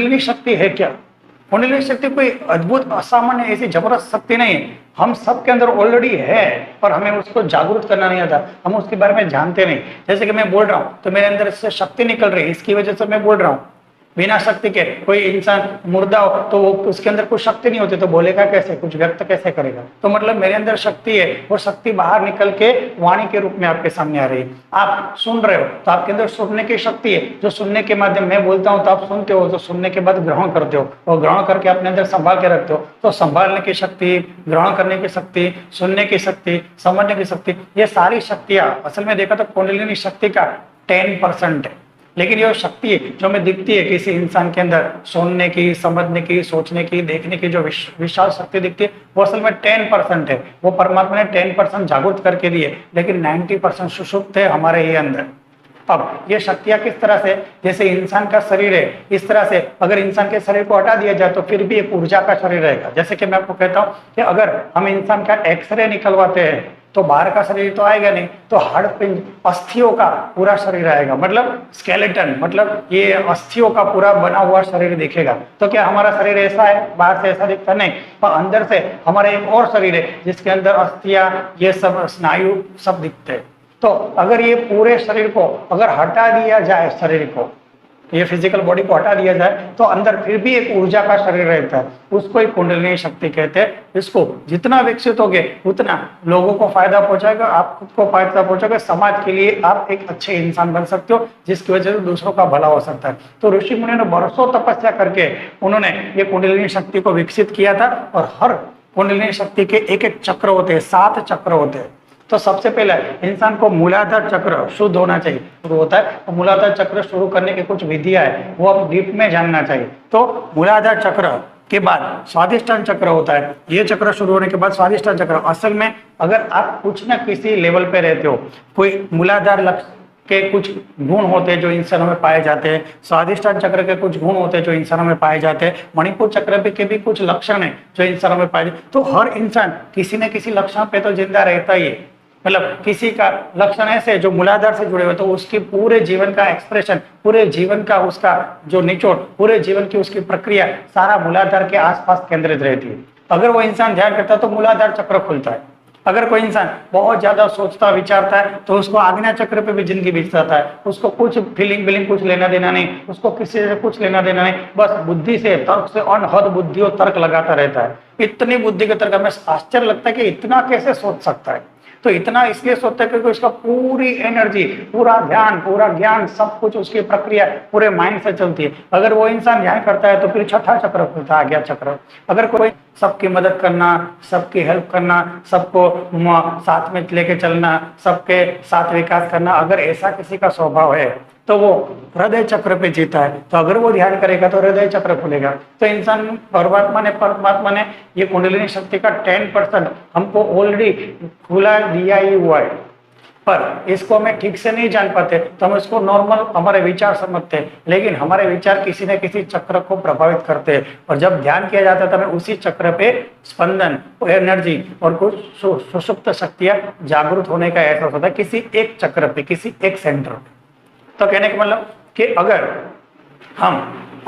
कुंडलिनी शक्ति है क्या? कुंडलिनी शक्ति कोई अद्भुत असामान्य ऐसी जबरदस्त शक्ति नहीं है, हम सबके अंदर ऑलरेडी है, पर हमें उसको जागरूक करना नहीं आता, हम उसके बारे में जानते नहीं। जैसे कि मैं बोल रहा हूँ तो मेरे अंदर से शक्ति निकल रही है, इसकी वजह से मैं बोल रहा हूँ। बिना शक्ति के कोई इंसान मुर्दा हो तो वो उसके अंदर कुछ शक्ति नहीं होती तो बोलेगा कैसे, कुछ व्यक्त कैसे करेगा? तो मतलब मेरे अंदर शक्ति है, वो शक्ति बाहर निकल के वाणी के रूप में आपके सामने आ रही है। आप सुन रहे हो तो आपके अंदर सुनने की शक्ति है, जो सुनने के माध्यम मैं बोलता हूँ तो आप सुनते हो, तो सुनने के बाद ग्रहण करते हो और ग्रहण करके अपने अंदर संभाल के रखते हो। तो संभालने की शक्ति, ग्रहण करने की शक्ति, सुनने की शक्ति, समझने की शक्ति, ये सारी शक्तियां असल में देखा तो कुंडलिनी शक्ति का 10% है। लेकिन ये शक्ति है जो हमें दिखती है किसी इंसान के अंदर, सुनने की, समझने की, सोचने की, देखने की, जो विशाल शक्ति दिखती है, वो असल में 10% है। वो परमात्मा ने 10% जागृत करके दी है, लेकिन 90% सुषुप्त है हमारे ही अंदर। अब ये शक्तियां किस तरह से, जैसे इंसान का शरीर है, इस तरह से अगर इंसान के शरीर को हटा दिया जाए तो फिर भी एक ऊर्जा का शरीर रहेगा। जैसे कि मैं आपको कहता हूँ कि अगर हम इंसान का एक्सरे निकलवाते हैं तो बाहर का शरीर तो आएगा नहीं, तो हाड़ पिंड अस्थियों का पूरा शरीर आएगा, मतलब स्केलेटन, मतलब ये अस्थियों का पूरा बना हुआ शरीर दिखेगा। तो क्या हमारा शरीर ऐसा है, बाहर से ऐसा दिखता नहीं, पर अंदर से हमारा एक और शरीर है जिसके अंदर अस्थियां, ये सब स्नायु सब दिखते हैं। तो अगर ये पूरे शरीर को अगर हटा दिया जाए, शरीर को, ये फिजिकल बॉडी को हटा दिया जाए तो अंदर फिर भी एक ऊर्जा का शरीर रहता है, उसको ही कुंडलिनी शक्ति कहते हैं। इसको जितना विकसित होगे उतना लोगों को फायदा पहुंचाएगा, आप खुद को फायदा पहुंचाएगा, समाज के लिए आप एक अच्छे इंसान बन सकते हो, जिसकी वजह से दूसरों का भला हो सकता है। तो ऋषि मुनि ने बरसों तपस्या करके उन्होंने ये कुंडलिनी शक्ति को विकसित किया था। और हर कुंडलिनी शक्ति के एक एक चक्र होते हैं, 7 चक्र होते हैं। तो सबसे पहले इंसान को मूलाधार चक्र शुद्ध होना चाहिए, शुरू होता है। तो मूलाधार चक्र शुरू करने की कुछ विधियां है, वो आप डीप में जानना चाहिए। तो मूलाधार चक्र के बाद स्वादिष्ठान चक्र होता है, ये चक्र शुरू होने के बाद स्वादिष्ठान चक्र। असल में अगर आप कुछ ना किसी लेवल पे रहते हो, कोई मूलाधार लक्ष्य के कुछ गुण होते हैं जो इंसानों में पाए जाते हैं, स्वादिष्ठान चक्र के कुछ गुण होते हैं जो इंसानों में पाए जाते हैं, मणिपुर चक्र के भी कुछ लक्षण है जो इंसानों में पाए जाते। तो हर इंसान किसी न किसी लक्षण पे तो जिंदा रहता ही है। मतलब किसी का लक्षण ऐसे जो मूलाधार से जुड़े हुए, तो उसके पूरे जीवन का एक्सप्रेशन, पूरे जीवन का उसका जो निचोड़, पूरे जीवन की उसकी प्रक्रिया सारा मूलाधार के आसपास केंद्रित रहती है। अगर वो इंसान ध्यान करता है तो मूलाधार चक्र खुलता है। अगर कोई इंसान बहुत ज्यादा सोचता विचारता है तो उसको आज्ञा चक्र पे भी जिंदगी बीत जाता है, उसको कुछ फीलिंग कुछ लेना देना नहीं, उसको किसी से कुछ लेना देना नहीं, बस बुद्धि से, तर्क से, अनहद बुद्धि और तर्क लगाता रहता है। इतनी बुद्धि के तर्क, हमें आश्चर्य लगता है कि इतना कैसे सोच सकता है। तो इतना इसलिए सोचता है क्योंकि उसका पूरी एनर्जी, पूरा ध्यान, पूरा ज्ञान, सब कुछ उसकी प्रक्रिया पूरे माइंड से चलती है। अगर वो इंसान ध्यान करता है तो फिर 6ठा चक्र खुलता है, आज्ञा चक्र। अगर कोई सबकी मदद करना, सबकी हेल्प करना, सबको साथ में लेके चलना, सबके साथ विकास करना, अगर ऐसा किसी का स्वभाव है तो वो हृदय चक्र पे जीता है। तो अगर वो ध्यान करेगा तो हृदय चक्र खुलेगा। तो इंसान परमात्मा ने ये कुंडलिनी शक्ति का 10% हमको ऑलरेडी खुला दिया ही हुआ है, पर इसको हमें ठीक से नहीं जान पाते तो हम इसको नॉर्मल हमारे विचार समझते हैं, लेकिन हमारे विचार किसी न किसी चक्र को प्रभावित करते हैं। और जब ध्यान किया जाता है तो हमें उसी चक्र पे स्पंदन, एनर्जी और कुछ सुषुप्त शक्तियां जागृत होने का एहसास होता है, किसी एक चक्र पे, किसी एक सेंटर पे। तो कहने का मतलब कि अगर हम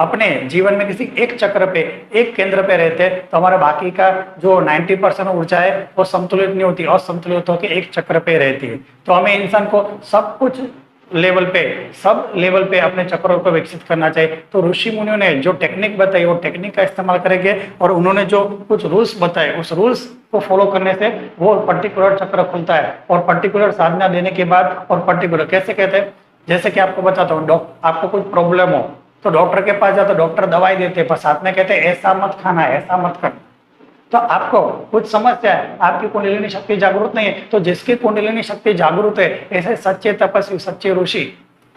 अपने जीवन में किसी एक चक्र पे, एक केंद्र पे रहते हैं तो हमारा बाकी का जो 90% ऊर्जा है वो संतुलित नहीं होती, असंतुलित होकर एक चक्र पे रहती है। तो हमें इंसान को सब कुछ लेवल पे, सब लेवल पे अपने चक्रों को विकसित करना चाहिए। तो ऋषि मुनियों ने जो टेक्निक बताई वो टेक्निक का इस्तेमाल करेंगे, और उन्होंने जो कुछ रूल्स बताए उस रूल्स को फॉलो करने से वो पर्टिकुलर चक्र खुलता है। और पर्टिकुलर साधना देने के बाद, और पर्टिकुलर कैसे कहते हैं, जैसे कि आपको बताता हूँ, आपको कुछ प्रॉब्लम हो तो डॉक्टर के पास जाओ तो डॉक्टर दवाई देते हैं, पर साथ में कहते हैं ऐसा मत खाना, ऐसा मत करना। तो आपको कुछ समस्या है, आपकी कुंडलिनी शक्ति जागरूक नहीं है, तो जिसकी कुंडलिनी शक्ति जागरूक है, ऐसे सच्चे तपस्वी, सच्चे ऋषि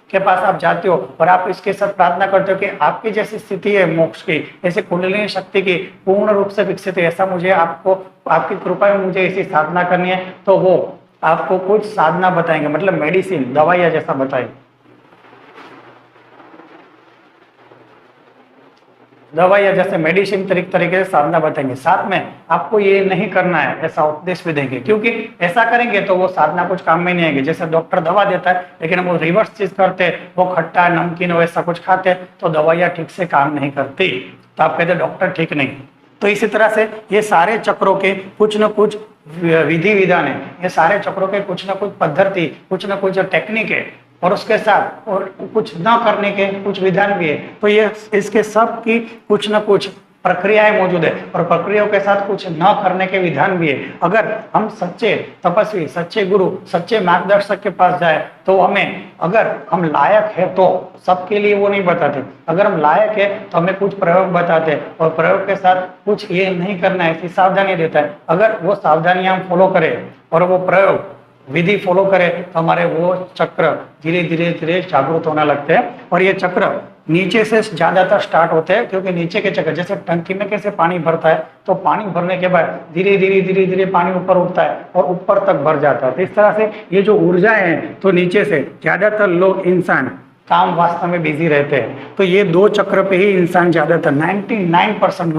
के पास आप जाते हो और आप इसके साथ प्रार्थना करते हो कि आपकी जैसी स्थिति है मोक्ष की, ऐसे कुंडलिनी शक्ति की पूर्ण रूप से विकसित है, ऐसा मुझे आपको, आपकी कृपा में मुझे ऐसी साधना करनी है, तो वो आपको कुछ साधना बताएंगे, मतलब मेडिसिन, दवाइयाँ जैसा बताएंगे। दवाइयाँ जैसे मेडिसिन तरीके से साधना बताएंगे, साथ में आपको ये नहीं करना है ऐसा उपदेश भी देंगे, क्योंकि ऐसा करेंगे तो वो साधना कुछ काम में नहीं आएगी। जैसे डॉक्टर दवा देता है लेकिन हम वो रिवर्स चीज करते हैं, वो खट्टा नमकीन वैसा कुछ खाते हैं, तो दवाइयाँ ठीक से काम नहीं करती, तो आप कहते डॉक्टर ठीक नहीं। तो इसी तरह से ये सारे चक्रों के कुछ न कुछ विधि विधान है, ये सारे चक्रों के कुछ न कुछ पद्धति, कुछ न कुछ टेक्निक है, और उसके साथ और कुछ न करने के कुछ विधान भी है। तो ये इसके सब की कुछ न कुछ प्रक्रियाएं मौजूद है, और प्रक्रियाओं के साथ कुछ न करने के विधान भी है। अगर हम सच्चे तपस्वी, सच्चे गुरु, सच्चे मार्गदर्शक के पास जाए तो हमें, अगर हम लायक है तो सबके लिए वो नहीं बताते, अगर हम लायक है तो हमें कुछ प्रयोग बताते हैं, और प्रयोग के साथ कुछ ये नहीं करना है ऐसी सावधानी देता है। अगर वो सावधानियां हम फॉलो करें और वो प्रयोग विधि फॉलो करें तो हमारे वो चक्र धीरे धीरे धीरे जागृत होने लगते हैं। और ये चक्र नीचे से ज्यादातर स्टार्ट होते हैं, क्योंकि नीचे के चक्र, जैसे टंकी में कैसे पानी भरता है, तो पानी भरने के बाद धीरे धीरे धीरे धीरे पानी ऊपर उठता है और ऊपर तक भर जाता है। तो इस तरह से ये जो ऊर्जा है, तो नीचे से ज्यादातर लोग, इंसान काम वास्तव में बिजी रहते हैं। तो ये दो चक्र पे ही इंसान ज्यादातर 99%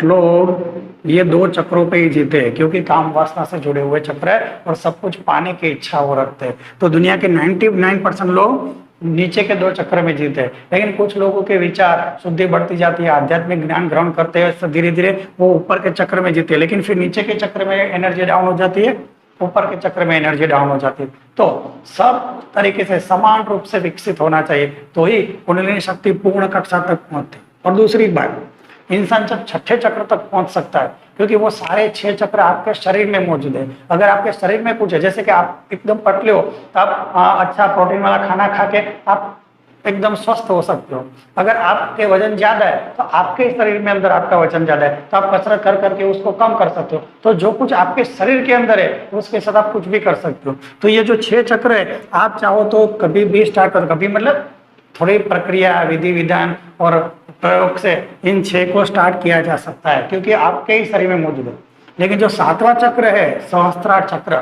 लोग ये दो चक्रों पे ही जीते हैं, क्योंकि काम वासना से जुड़े हुए चक्र है और सब कुछ पाने की इच्छा वो रखते हैं। तो दुनिया के 99% लोग नीचे के दो चक्र में जीते हैं। लेकिन कुछ लोगों के विचार शुद्धि बढ़ती जाती है, आध्यात्मिक ज्ञान ग्रहण करते हैं, धीरे धीरे वो ऊपर के चक्र में जीते हैं, लेकिन फिर नीचे के चक्र में एनर्जी डाउन हो जाती है, ऊपर के चक्र में एनर्जी डाउन हो जाती है। तो सब तरीके से समान रूप से विकसित होना चाहिए, तो ही कुंडलिनी शक्ति पूर्ण कक्षा तक पहुंचती। और दूसरी बात, इंसान जब छठे चक्र तक पहुंच सकता है, क्योंकि वो सारे 6 चक्र आपके शरीर में मौजूद है। अगर आपके शरीर में कुछ है, जैसे कि आप एकदम पतले हो तो आप अच्छा प्रोटीन वाला खाना खा के आप एकदम स्वस्थ हो सकते हो। अगर आपके वजन ज्यादा है तो आपके शरीर में अंदर आपका वजन ज्यादा है, तो आप कसरत कर करके उसको कम कर सकते हो। तो जो कुछ आपके शरीर के अंदर है उसके साथ आप कुछ भी कर सकते हो। तो ये जो 6 चक्र है, आप चाहो तो कभी भी स्टार्ट करो, कभी मतलब थोड़ी प्रक्रिया, विधि विधान और प्रयोग से इन 6 को स्टार्ट किया जा सकता है, क्योंकि आपके ही शरीर में मौजूद है। लेकिन जो 7वां चक्र है, सहस्त्रार चक्र,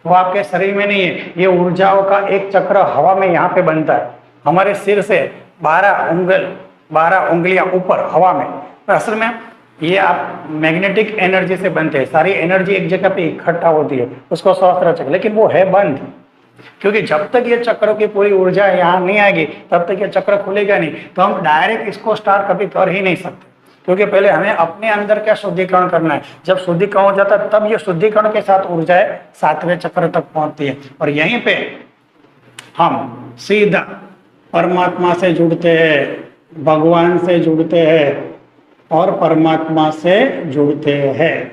वो आपके शरीर में नहीं है। ये ऊर्जाओं का एक चक्र हवा में यहाँ पे बनता है, हमारे सिर से 12 उंगलियां ऊपर हवा में। तो असल में ये आप मैग्नेटिक एनर्जी से बनते हैं, सारी एनर्जी एक जगह पे इकट्ठा होती है, उसको सहस्त्रार चक्र, लेकिन वो है बंद, क्योंकि जब तक ये चक्रों की पूरी ऊर्जा यहाँ नहीं आएगी तब तक ये चक्र खुलेगा नहीं। तो हम डायरेक्ट इसको स्टार्ट कभी कर ही नहीं सकते, क्योंकि पहले हमें अपने अंदर क्या शुद्धिकरण करना है। जब शुद्धिकरण हो जाता है तब ये शुद्धिकरण के साथ ऊर्जाएं 7वें चक्र तक पहुंचती है, और यहीं पे हम सीधा परमात्मा से जुड़ते हैं, भगवान से जुड़ते हैं और परमात्मा से जुड़ते हैं।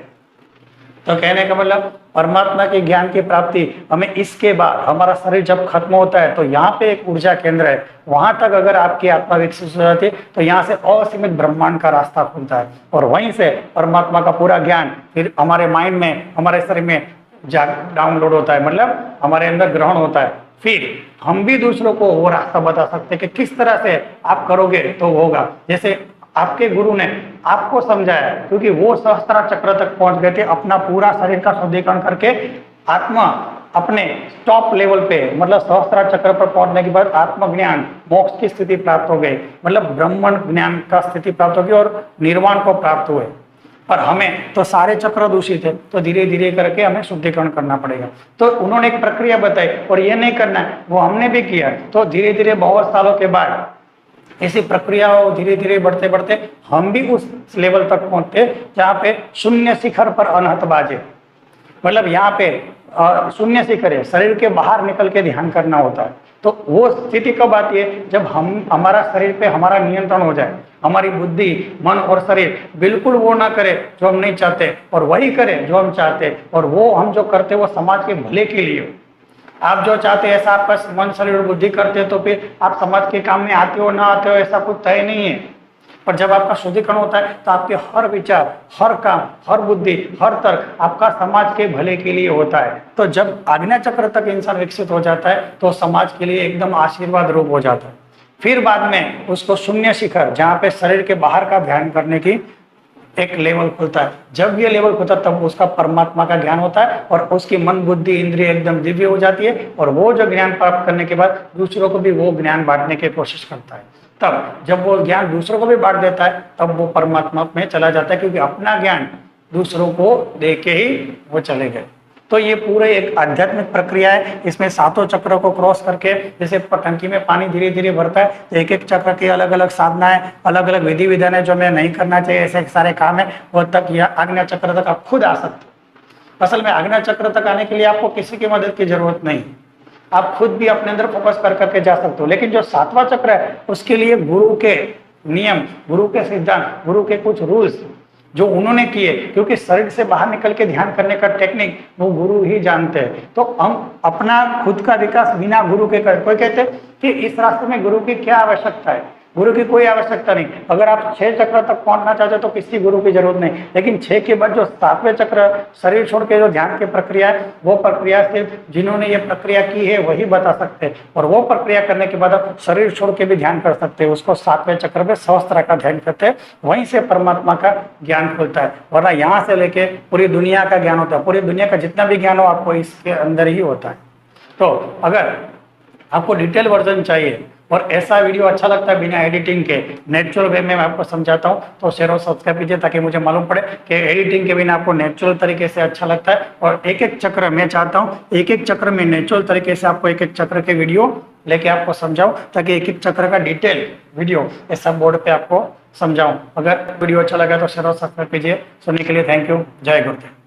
तो कहने का मतलब परमात्मा के ज्ञान की प्राप्ति हमें इसके बाद, हमारा शरीर जब खत्म होता है तो यहाँ पे एक ऊर्जा केंद्र है, वहां तक अगर आपकी आत्मा विकसित हो जाती है तो यहाँ से असीमित ब्रह्मांड का रास्ता खुलता है, और वहीं से परमात्मा का पूरा ज्ञान फिर हमारे माइंड में, हमारे शरीर में डाउनलोड होता है, मतलब हमारे अंदर ग्रहण होता है। फिर हम भी दूसरों को वो रास्ता बता सकते हैं कि किस तरह से आप करोगे तो होगा। जैसे आपके गुरु ने आपको समझाया, क्योंकि वो सहस्त्रार चक्र तक पहुंच गए थे, अपना पूरा शरीर का शुद्धिकरण करके आत्मा अपने टॉप लेवल पे, मतलब सहस्त्रार चक्र पर पहुंचने के बाद आत्मज्ञान, मोक्ष की स्थिति प्राप्त हो गई, मतलब ब्रह्मण ज्ञान का स्थिति प्राप्त हो गई और निर्वाण को प्राप्त हुए। पर हमें तो सारे चक्र दूषित है, तो धीरे धीरे करके हमें शुद्धिकरण करना पड़ेगा। तो उन्होंने एक प्रक्रिया बताई और ये नहीं करना है, वो हमने भी किया। तो धीरे धीरे बहुत सालों के बाद ऐसी प्रक्रिया धीरे धीरे बढ़ते बढ़ते हम भी उस लेवल तक पहुंचते जहाँ पे शून्य शिखर पर अनहत बाजे, मतलब यहाँ पे शून्य शिखर है, शरीर के बाहर निकल के ध्यान करना होता है। तो वो स्थिति कब आती है, जब हमारा शरीर पे हमारा नियंत्रण हो जाए, हमारी बुद्धि, मन और शरीर बिल्कुल वो ना करे जो हम नहीं चाहते और वही करे जो हम चाहते, और वो हम जो करते वो समाज के भले के लिए हो। आप जो चाहते हैं ऐसा आपका मन, शरीर और बुद्धि करते हो तो फिर आप समाज के काम में आते हो ना आते हो ऐसा कुछ तय नहीं है। पर जब आपका शुद्धिकरण होता है तो आपके हर विचार, हर काम, हर बुद्धि, हर तर्क आपका समाज के भले के लिए होता है। तो जब आज्ञा चक्र तक इंसान विकसित हो जाता है तो समाज के लिए एकदम आशीर्वाद रूप हो जाता है। फिर बाद में उसको शून्य शिखर, जहाँ पे शरीर के बाहर का ध्यान करने की एक लेवल खुलता है। जब ये लेवल खुलता है तब उसका परमात्मा का ज्ञान होता है और उसकी मन, बुद्धि, इंद्रिय एकदम दिव्य हो जाती है, और वो जो ज्ञान प्राप्त करने के बाद दूसरों को भी वो ज्ञान बांटने की कोशिश करता है। तब जब वो ज्ञान दूसरों को भी बांट देता है तब वो परमात्मा में चला जाता है, क्योंकि अपना ज्ञान दूसरों को दे के ही वो चले गए। तो ये पूरे एक आध्यात्मिक प्रक्रिया है। इसमें सातों चक्र को क्रॉस करके, जैसे टंकी में पानी धीरे धीरे भरता है, तो एक एक चक्र की अलग अलग साधना है, अलग अलग विधि विधान है जो मैं नहीं करना चाहिए, ऐसे सारे काम है, वो तक या आज्ञा चक्र तक आप खुद आ सकते हो। असल में आज्ञा चक्र तक आने के लिए आपको किसी की मदद की जरूरत नहीं, आप खुद भी अपने अंदर फोकस कर करके जा सकते हो। लेकिन जो सातवां चक्र है उसके लिए गुरु के नियम, गुरु के सिद्धांत, गुरु के कुछ रूल्स जो उन्होंने किए, क्योंकि शरीर से बाहर निकल के ध्यान करने का टेक्निक वो गुरु ही जानते हैं। तो हम अपना खुद का विकास बिना गुरु के कर, कोई कहते हैं कि इस रास्ते में गुरु की क्या आवश्यकता है, गुरु की कोई आवश्यकता नहीं। अगर आप 6 चक्र तक पहुंचना चाहते हो तो किसी गुरु की जरूरत नहीं। लेकिन 6 के बाद जो 7वें चक्र शरीर छोड़ के जो ध्यान की प्रक्रिया है, वो प्रक्रिया सिर्फ जिन्होंने ये प्रक्रिया की है वही बता सकते हैं। और वो प्रक्रिया करने के बाद आप शरीर छोड़ के भी ध्यान कर सकते हैं। उसको 7वें चक्र में सहस्त्र का ध्यान करते हैं, वहीं से परमात्मा का ज्ञान खुलता है। वरना यहाँ से लेके पूरी दुनिया का ज्ञान होता है, पूरी दुनिया का जितना भी ज्ञान हो आपको इसके अंदर ही होता है। तो अगर आपको डिटेल वर्जन चाहिए और ऐसा वीडियो अच्छा लगता है बिना एडिटिंग के, नेचुरल वे में मैं आपको समझाता हूँ, तो शेयर और सब्सक्राइब कीजिए ताकि मुझे मालूम पड़े कि एडिटिंग के बिना आपको नेचुरल तरीके से अच्छा लगता है। और एक एक चक्र मैं चाहता हूँ, एक एक चक्र में नेचुरल तरीके से आपको एक एक चक्र के वीडियो लेके आपको समझाऊँ, ताकि एक एक चक्र का डिटेल वीडियो इस सब बोर्ड पे आपको समझाऊँ। अगर वीडियो अच्छा लगा तो शेयर और सब्सक्राइब कीजिए। सुनने के लिए थैंक यू। जय गुरुदेव।